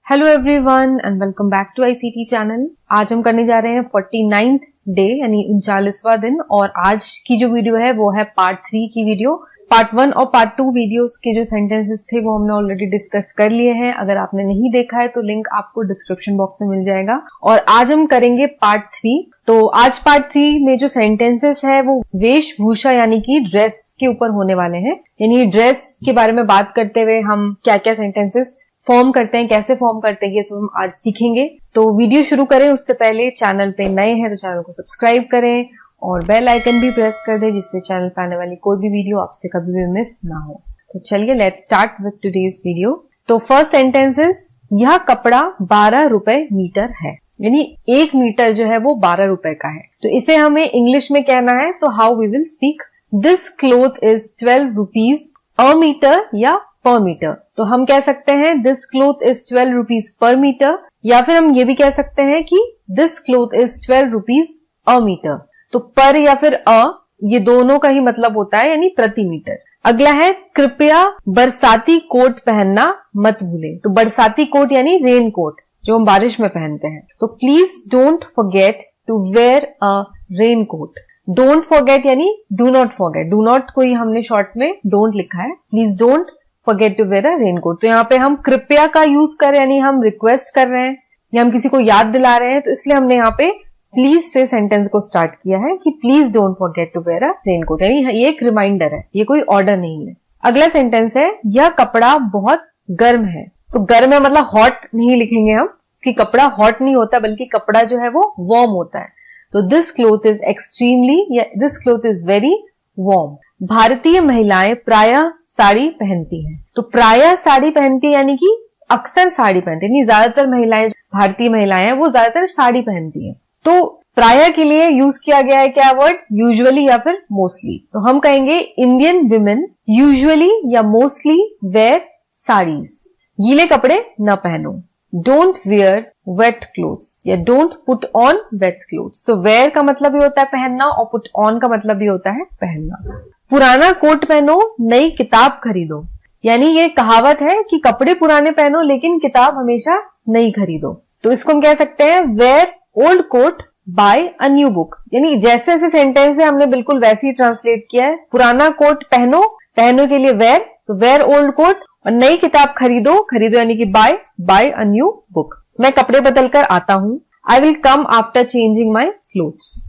Hello everyone and welcome back to ICT channel. आज हम करने जा रहे हैं 49th डे यानी 39वां दिन और आज की जो वीडियो है वो है पार्ट 3 की वीडियो। पार्ट 1 और पार्ट 2 वीडियोस के जो सेंटेंसेस थे वो हमने ऑलरेडी डिस्कस कर लिए हैं। अगर आपने नहीं देखा है तो लिंक आपको डिस्क्रिप्शन बॉक्स में मिल जाएगा। और आज हम करेंगे पार्ट 3। तो आज पार्ट 3 में जो सेंटेंसेस है वो वेशभूषा यानी कि ड्रेस के ऊपर होने वाले हैं। यानी ड्रेस के बारे में बात करते हुए हम क्या क्या सेंटेंसेस फॉर्म करते हैं, कैसे फॉर्म करते हैं, ये सब हम आज सीखेंगे। तो वीडियो शुरू करें उससे पहले चैनल पे नए हैं तो चैनल को सब्सक्राइब करें और बेल आइकन भी प्रेस कर दें जिससे चैनल पे आने वाली कोई भी वीडियो आपसे कभी भी मिस ना हो। तो चलिए let's start with today's video. तो फर्स्ट सेंटेंस इज यह कपड़ा 12 रुपए मीटर है, यानी 1 मीटर जो है वो 12 रुपए का है। तो इसे हमें इंग्लिश में कहना है तो how we will speak this cloth is 12 rupees a metre या पर मीटर। तो हम कह सकते हैं this cloth is 12 rupees per metre, या फिर हम ये भी कह सकते हैं कि this cloth is 12 rupees a metre. तो पर या फिर ये दोनों का ही मतलब होता है यानी प्रति मीटर। अगला है कृपया बरसाती कोट पहनना मत भूलें। तो बरसाती कोट यानी रेन कोट जो हम बारिश में पहनते हैं। तो please don't forget to wear a rain coat. Don't forget यानी do not forget. Do not को ही हमने शॉर्ट में डोंट लिखा है। Please don't forget to wear a raincoat. तो यहाँ पे हम कृपया का यूज कर रहे हैं यानी हम रिक्वेस्ट कर रहे हैं या हम किसी को याद दिला रहे हैं, तो इसलिए हमने यहाँ पे प्लीज से सेंटेंस को स्टार्ट किया है कि please don't forget to wear a raincoat, यानी ये एक रिमाइंडर है, ये कोई ऑर्डर नहीं है। अगला सेंटेंस है यह कपड़ा बहुत गर्म है। तो गर्म है मतलब हॉट नहीं लिखेंगे हम कि कपड़ा हॉट नहीं होता बल्कि कपड़ा जो है वो वार्म होता है। तो दिस क्लोथ इज एक्सट्रीमली या this cloth is very warm. भारतीय महिलाएं प्रायः साड़ी पहनती हैं। तो प्रायः साड़ी पहनती है यानी कि अक्सर साड़ी पहनती है, ज्यादातर महिलाएं, भारतीय महिलाएं हैं वो ज्यादातर साड़ी पहनती हैं। तो प्रायः के लिए यूज किया गया है क्या वर्ड, यूजुअली या फिर मोस्टली। तो हम कहेंगे इंडियन विमेन यूजुअली या मोस्टली वेयर साड़ीज। गीले कपड़े न पहनो। डोंट वेयर वेट क्लोथ्स या don't put on wet clothes. तो वेयर का मतलब भी होता है पहनना और पुट ऑन का मतलब भी होता है पहनना। पुराना कोट पहनो नई किताब खरीदो, यानी ये कहावत है कि कपड़े पुराने पहनो लेकिन किताब हमेशा नई खरीदो। तो इसको हम कह सकते हैं wear old coat buy a new book. यानी जैसे जैसे सेंटेंस है हमने बिल्कुल वैसे ही ट्रांसलेट किया है। पुराना कोट पहनो, पहनो के लिए वेयर, तो वेयर ओल्ड कोट, और नई किताब खरीदो, खरीदो यानी कि बाय अ न्यू बुक। मैं कपड़े बदल कर आता हूँ। I will come after changing my clothes.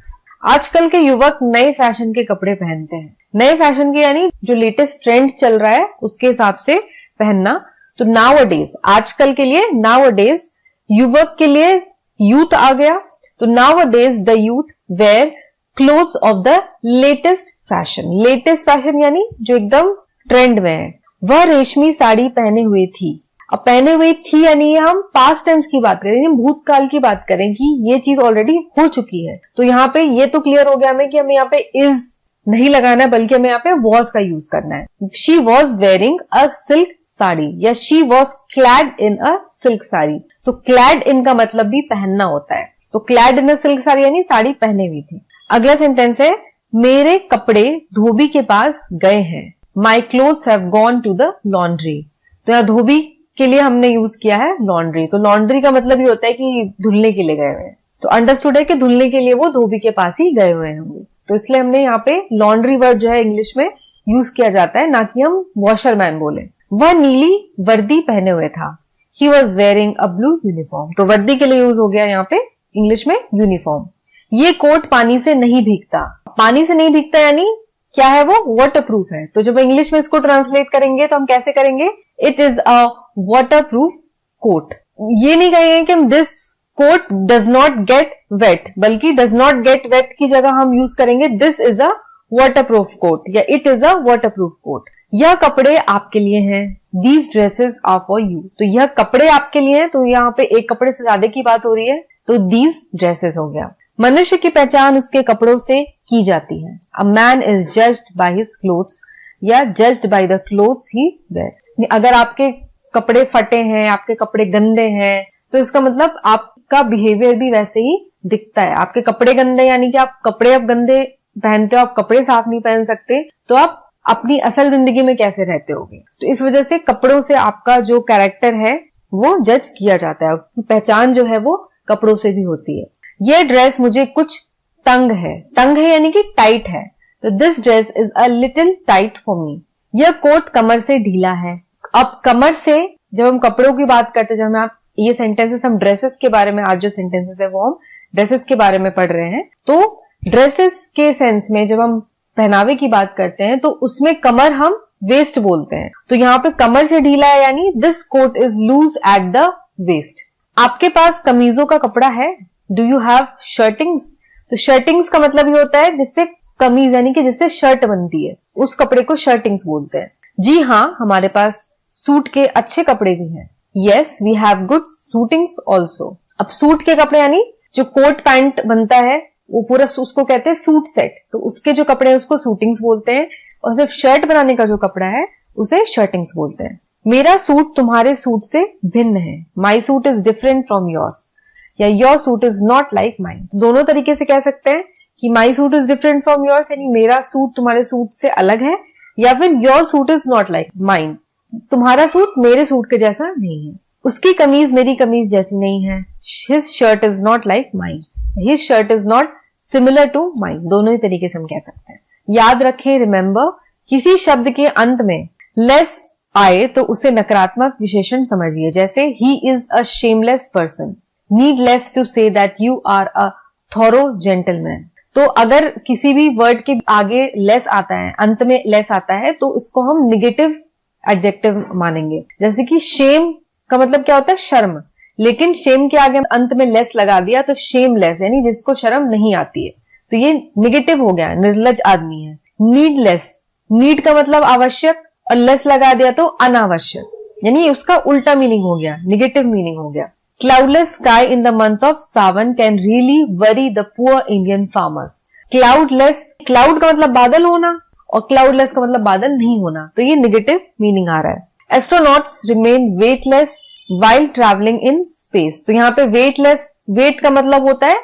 आजकल के युवक नए फैशन के कपड़े पहनते हैं। नए फैशन के यानी जो लेटेस्ट ट्रेंड चल रहा है उसके हिसाब से पहनना। तो नाउ डेज, आजकल के लिए नाउ डेज, युवक के लिए यूथ आ गया। तो nowadays the youth wear clothes of the latest fashion. Latest fashion यानी जो एकदम ट्रेंड में है। वह रेशमी साड़ी पहने हुई थी। अब पहने हुई थी यानी हम पास्ट टेंस की बात करें, भूतकाल की बात करें कि ये चीज ऑलरेडी हो चुकी है। तो यहाँ पे ये तो क्लियर हो गया हमें कि हमें यहाँ पे इज नहीं लगाना है बल्कि हमें यहाँ पे वॉज का यूज करना है। She was wearing a silk sari या she was clad in a silk sari. तो क्लैड इन का मतलब भी पहनना होता है। तो clad in a silk sari यानी साड़ी पहने हुई थी। अगला सेंटेंस है मेरे कपड़े धोबी के पास गए हैं। My clothes have gone to the laundry. तो यहाँ धोबी के लिए हमने यूज किया है लॉन्ड्री। तो लॉन्ड्री का मतलब ये होता है कि धुलने के लिए गए हुए हैं। तो अंडरस्टूड है कि धुलने के लिए वो धोबी के पास ही गए हुए होंगे। तो इसलिए हमने यहाँ पे लॉन्ड्री वर्ड जो है इंग्लिश में यूज किया जाता है, ना कि हम वॉशरमैन बोले। वह नीली वर्दी पहने हुए था। He was wearing a blue uniform. तो वर्दी के लिए यूज हो गया यहाँ पे इंग्लिश में यूनिफॉर्म। ये कोट पानी से नहीं भीगता। पानी से नहीं भीगता यानी क्या है वो, वाटर प्रूफ है। तो जब इंग्लिश में इसको ट्रांसलेट करेंगे तो हम कैसे करेंगे, it is a waterproof coat. ये नहीं कहेंगे कि हम this coat does not get wet, बल्कि डज नॉट गेट वेट की जगह हम यूज करेंगे this is a waterproof coat या it is a waterproof coat. यह कपड़े आपके लिए हैं। These dresses are for you. तो यह कपड़े आपके लिए हैं, तो यहाँ पे एक कपड़े से ज्यादा की बात हो रही है, तो दीज ड्रेसेस हो गया। मनुष्य की पहचान उसके कपड़ों से की जाती है। A man is judged by his clothes या judged by the clothes he wears. अगर आपके कपड़े फटे हैं, आपके कपड़े गंदे हैं, तो इसका मतलब आपका बिहेवियर भी वैसे ही दिखता है। आपके कपड़े गंदे यानी कि आप कपड़े अब गंदे पहनते हो, आप कपड़े साफ नहीं पहन सकते, तो आप अपनी असल जिंदगी में कैसे रहते होगे। तो इस वजह से कपड़ों से आपका जो कैरेक्टर है वो जज किया जाता है। पहचान जो है वो कपड़ों से भी होती है। ये ड्रेस मुझे कुछ तंग है यानी कि टाइट है, तो this dress is a little tight for me. यह कोट कमर से ढीला है। अब कमर से जब हम कपड़ों की बात करते हैं, जब हम ये सेंटेंसेस हम ड्रेसेस के बारे में, आज जो सेंटेंसेस है वो हम ड्रेसेस के बारे में पढ़ रहे हैं, तो ड्रेसेस के सेंस में जब हम पहनावे की बात करते हैं तो उसमें कमर हम वेस्ट बोलते हैं। तो यहाँ पे कमर से ढीला है यानी this coat is loose at the waist. आपके पास कमीजों का कपड़ा है, डू यू हैव शर्टिंग्स। तो शर्टिंग्स का मतलब ये होता है जिससे कमीज यानी कि जिससे शर्ट बनती है, उस कपड़े को शर्टिंग्स बोलते हैं। जी हाँ, हमारे पास सूट के अच्छे कपड़े भी हैं। Yes we have good suitings also. अब सूट के कपड़े यानी जो कोट पैंट बनता है वो पूरा उसको कहते हैं सूट सेट, तो उसके जो कपड़े हैं उसको सूटिंग्स बोलते हैं, और सिर्फ शर्ट बनाने का जो कपड़ा है उसे शर्टिंग्स बोलते हैं। मेरा सूट तुम्हारे सूट से भिन्न है, my suit is different from yours, या your suit is not like mine. तो दोनों तरीके से कह सकते हैं कि my suit is different from yours यानी मेरा सूट तुम्हारे सूट से अलग है, या फिर your suit is not like mine, तुम्हारा सूट मेरे सूट के जैसा नहीं है। उसकी कमीज मेरी कमीज जैसी नहीं है, his shirt is not like mine, his shirt is not similar to mine. दोनों ही तरीके से हम कह सकते हैं। याद रखें, रिमेंबर, किसी शब्द के अंत में लेस आए तो उसे नकारात्मक विशेषण समझिए। जैसे he is a shameless person, needless to say that you are a thorough gentleman. तो अगर किसी भी वर्ड के आगे लेस आता है, अंत में लेस आता है, तो इसको हम निगेटिव एडजेक्टिव मानेंगे। जैसे कि शेम का मतलब क्या होता है, शर्म, लेकिन शेम के आगे अंत में लेस लगा दिया तो शेमलेस यानी जिसको शर्म नहीं आती है, तो ये निगेटिव हो गया, निर्लज आदमी है। नीडलेस, नीड का मतलब आवश्यक, और लेस लगा दिया तो अनावश्यक, यानी उसका उल्टा मीनिंग हो गया, निगेटिव मीनिंग हो गया। Cloudless sky in the month of Sawan can really worry the poor Indian farmers. Cloudless, cloud का मतलब बादल होना और क्लाउडलेस का मतलब बादल नहीं होना, तो ये निगेटिव मीनिंग आ रहा है। Astronauts remain weightless while travelling in space. तो यहाँ पे वेटलेस, वेट का मतलब होता है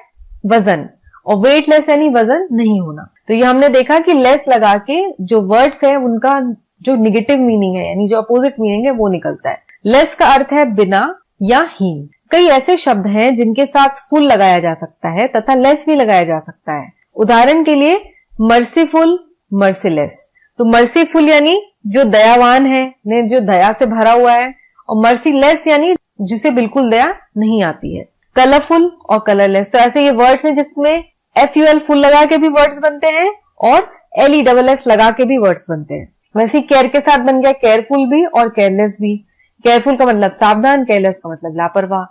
वजन, और वेटलेस यानी वजन नहीं होना। तो ये हमने देखा कि लेस लगा के जो वर्ड्स है उनका जो निगेटिव मीनिंग है यानी जो अपोजिट मीनिंग है वो निकलता है। लेस का अर्थ है बिना या हीन। कई ऐसे शब्द हैं जिनके साथ फुल लगाया जा सकता है तथा लेस भी लगाया जा सकता है। उदाहरण के लिए मर्सीफुल, मर्सीलेस। तो मर्सीफुल यानी जो दयावान है, ने जो दया से भरा हुआ है, और मर्सीलेस यानी जिसे बिल्कुल दया नहीं आती है। कलरफुल और कलरलेस, तो ऐसे ये वर्ड्स हैं जिसमें FUL फुल लगा के भी वर्ड्स बनते हैं और LESS लगा के भी वर्ड्स बनते हैं। वैसे केयर के साथ बन गया केयरफुल भी और केयरलेस भी। केयरफुल का मतलब सावधान, केयरलेस का मतलब लापरवाह।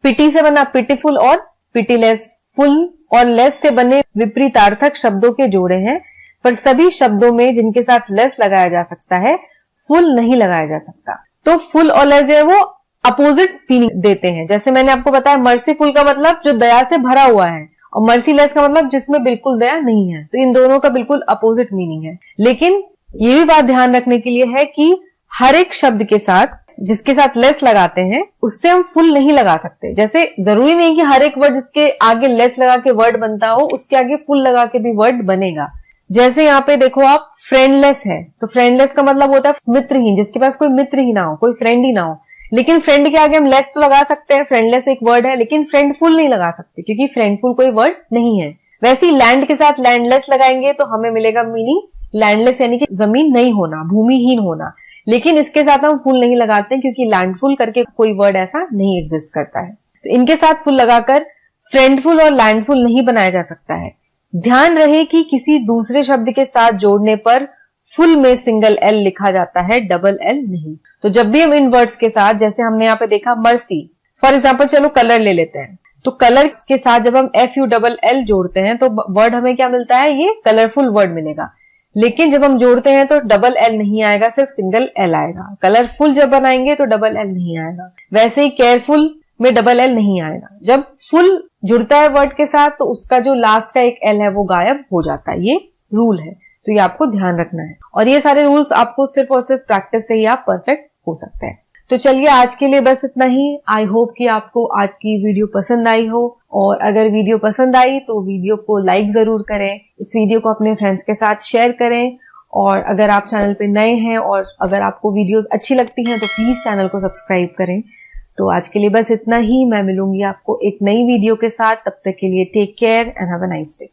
पिटी से बना पिटीफुल और पिटीलेस। फुल और लेस से बने विपरीतार्थक शब्दों के जोड़े हैं, पर सभी शब्दों में जिनके साथ लेस लगाया जा सकता है फुल नहीं लगाया जा सकता। तो फुल और लेस जो है वो अपोजिट मीनिंग देते हैं। जैसे मैंने आपको बताया, मर्सीफुल का मतलब जो दया से भरा हुआ है, और मर्सीलेस का मतलब जिसमें बिल्कुल दया नहीं है। तो इन दोनों का बिल्कुल अपोजिट मीनिंग है। लेकिन ये भी बात ध्यान रखने के लिए है कि हर एक शब्द के साथ जिसके साथ लेस लगाते हैं उससे हम फुल नहीं लगा सकते। जैसे जरूरी नहीं कि हर एक वर्ड जिसके आगे लेस लगा के वर्ड बनता हो उसके आगे फुल लगा के भी वर्ड बनेगा। जैसे यहाँ पे देखो आप, फ्रेंडलेस है, तो फ्रेंडलेस का मतलब होता है मित्रहीन, जिसके पास कोई मित्र ही ना हो, कोई फ्रेंड ही ना हो। लेकिन फ्रेंड के आगे हम लेस तो लगा सकते हैं, फ्रेंडलेस एक वर्ड है, लेकिन फ्रेंडफुल नहीं लगा सकते क्योंकि फ्रेंडफुल कोई वर्ड नहीं है। वैसे ही लैंड के साथ लैंडलेस लगाएंगे तो हमें मिलेगा मीनिंग लैंडलेस यानी कि जमीन नहीं होना, भूमिहीन होना। लेकिन इसके साथ हम फुल नहीं लगाते क्योंकि लैंडफुल करके कोई वर्ड ऐसा नहीं एग्जिस्ट करता है। तो इनके साथ फुल लगाकर फ्रेंडफुल और लैंडफुल नहीं बनाया जा सकता है। ध्यान रहे कि किसी दूसरे शब्द के साथ जोड़ने पर फुल में सिंगल एल लिखा जाता है, डबल एल नहीं। तो जब भी हम इन वर्ड्स के साथ, जैसे हमने यहाँ पे देखा मर्सी, फॉर एग्जाम्पल चलो कलर ले लेते हैं, तो कलर के साथ जब हम FULL जोड़ते हैं तो वर्ड हमें क्या मिलता है, ये कलरफुल वर्ड मिलेगा। लेकिन जब हम जोड़ते हैं तो डबल एल नहीं आएगा, सिर्फ सिंगल एल आएगा। कलरफुल जब बनाएंगे तो डबल एल नहीं आएगा। वैसे ही केयरफुल में डबल एल नहीं आएगा। जब फुल जुड़ता है वर्ड के साथ तो उसका जो लास्ट का एक एल है वो गायब हो जाता है। ये रूल है, तो ये आपको ध्यान रखना है। और ये सारे रूल्स आपको सिर्फ और सिर्फ प्रैक्टिस से ही आप परफेक्ट हो सकते हैं। तो चलिए आज के लिए बस इतना ही। आई होप कि आपको आज की वीडियो पसंद आई हो, और अगर वीडियो पसंद आई तो वीडियो को लाइक जरूर करें, इस वीडियो को अपने फ्रेंड्स के साथ शेयर करें, और अगर आप चैनल पे नए हैं और अगर आपको वीडियोस अच्छी लगती हैं तो प्लीज चैनल को सब्सक्राइब करें। तो आज के लिए बस इतना ही। मैं मिलूंगी आपको एक नई वीडियो के साथ। तब तक के लिए take care and have a nice day.